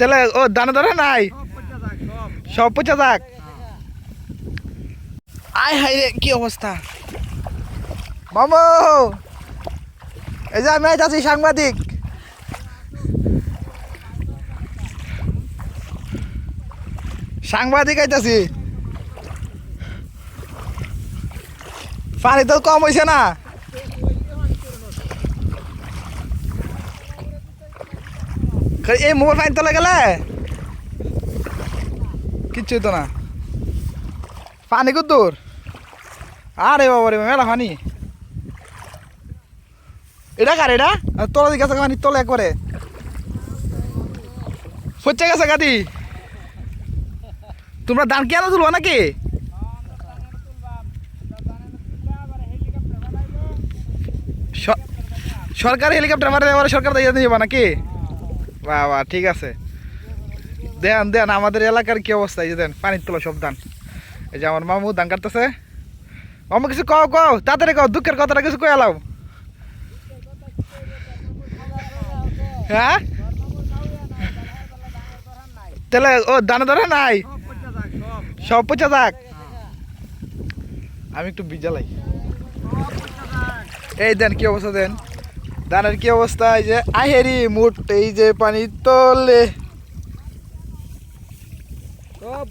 তাহলে ও দানা দানা নাই সব পচা যাক। আয় হাই রে কি অবস্থা মামু, এই যে আমি আইতাছি সাংবাদিক। সাংবাদিক আইতাছি, পানি তো কম হয়েছে না। এই মোবাইল পানি তোলা গেলে কিচ্ছু তো না, পানি কত দূর? আরে বাবা রে মেলা পানি। এটা কার এটা তোলা দিকে আছে পানি তোলা একবারে পচে গেছে গাদি। তোমরা ধান কেন তুলবো নাকি? সরকার হেলিকপ্টার মারে সরকার দিয়ে যাবা নাকি? বাবা ঠিক আছে, দেন দেন আমাদের এলাকার কি অবস্থা? এই যে দেন পানির তোলা সব ধান। এই যে আমার মামু ধান কাটতেছে। মামু কিছু কও কও তাড়াতাড়ি কও, দুঃখের কথাটা কিছু কয়ে এলাও। হ্যাঁ তাহলে ও দানা দানা নাই সব পচা যাক। আমি একটু বিজালাই। এই দেন কি অবস্থা, দেন ধানের কি অবস্থা। এই যে আহেরি মুট, এই যে পানি তোলে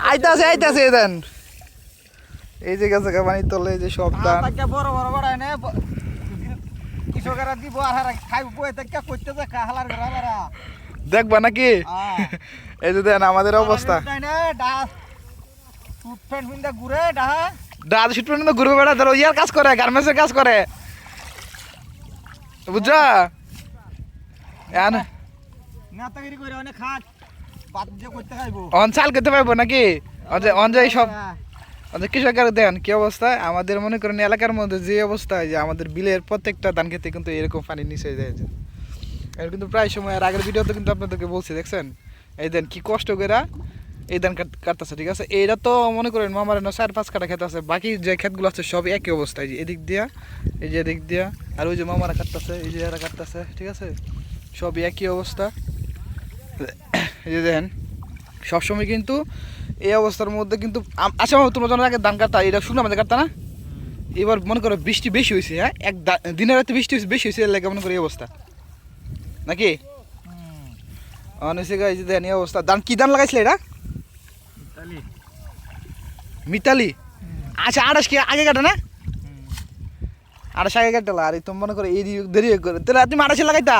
আইতাছে আইতাছে দেন। এই যে গেছে পানি তোলে, এই যে সব ধান বড় বড় বড় এনে কৃষকেরা দিব আর খাইব বই থেকে করতে যায় হালার ঘর হালারা দেখবা নাকি? এই যে দেন আমাদের অবস্থা। দাদা শুট প্যান্ট ঘুরবে বেড়া, ধরো ইয়ার কাজ করে, গার্মেন্টসের কাজ করে, বুঝছো? অন চাল করতে পারবো নাকি? অঞ্জয় সব কৃষকের দেন কি অবস্থা। আমাদের মনে করেন এলাকার মধ্যে যে অবস্থা, যে আমাদের বিলের প্রত্যেকটা ধান খেতে কিন্তু এরকম পানি নিচে যায়। এর কিন্তু প্রায় সময় আর আগের ভিডিওতে কিন্তু আপনাদেরকে বলছি, দেখছেন এই দেন কি কষ্ট করে এই ধান কাটতেছে। ঠিক আছে, এইটা তো মনে করেন মামার 4-5 কাটা খেত আছে, বাকি যে ক্ষেতগুলো আছে সব একই অবস্থায়, যে এদিক দিয়া এই যে এদিক দিয়া, আর ওই যে মামারা কাটতেছে, এই যে এরা কাটতেছে। ঠিক আছে, সব একই অবস্থা। এই যে দেখেন সবসময় কিন্তু এই অবস্থার মধ্যে কিন্তু আচ্ছা তোমরা যখন আগে ধান কাটতা, এটা শুকনো আমাদের কাটতা না? এবার মনে করো বৃষ্টি বেশি হয়েছে, হ্যাঁ এক দিনের রাতে বৃষ্টি বেশি হয়েছে, এর লাগে মনে করি এই অবস্থা নাকি? এই যে দেখেন এই অবস্থা। ধান কি ধান লাগাইছিলে এটা? মিতালি। আচ্ছা আড়াস কি আগে কাটে না? আড়াস আগে কাটলা, আর তুমি মনে করো এই দেরি করে, তাহলে তুমি আড়াইশে লাগাইতা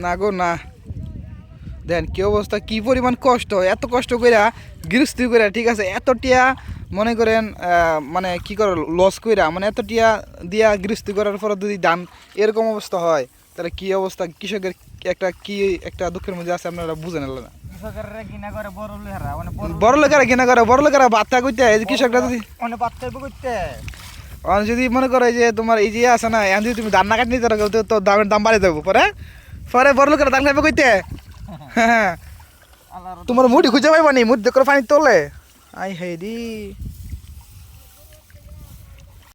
না গো না। দেন কি অবস্থা, কি পরিমাণ কষ্ট, এত কষ্ট কইরা গৃহস্থী কইরা। ঠিক আছে, এত টিয়া মনে করেন মানে কি করে লস কইরা, মানে এত টিয়া দিয়া গৃহস্থী করার পর যদি ধান এরকম অবস্থা হয়, তাহলে কি অবস্থা কৃষকের একটা দুঃখের মধ্যে আছে, আপনারা বুঝেন না। বড় লোকেরা ঘৃণা করে, বড় লোকেরা বাচ্চা কইতে, কৃষকরা যদি মনে করে যে তোমার এই যে আছে না, এখন যদি তুমি ধান না কাটি নিতে তো দামের দাম বাড়িয়ে দেবো, পরে পরে বড় লোকেরা ধান খাইবে কইতে। হ্যাঁ তোমার মুড়ি খুঁজে পাইবা নি, মুড়ি দেখো পানি তোলে। আই হাই রি।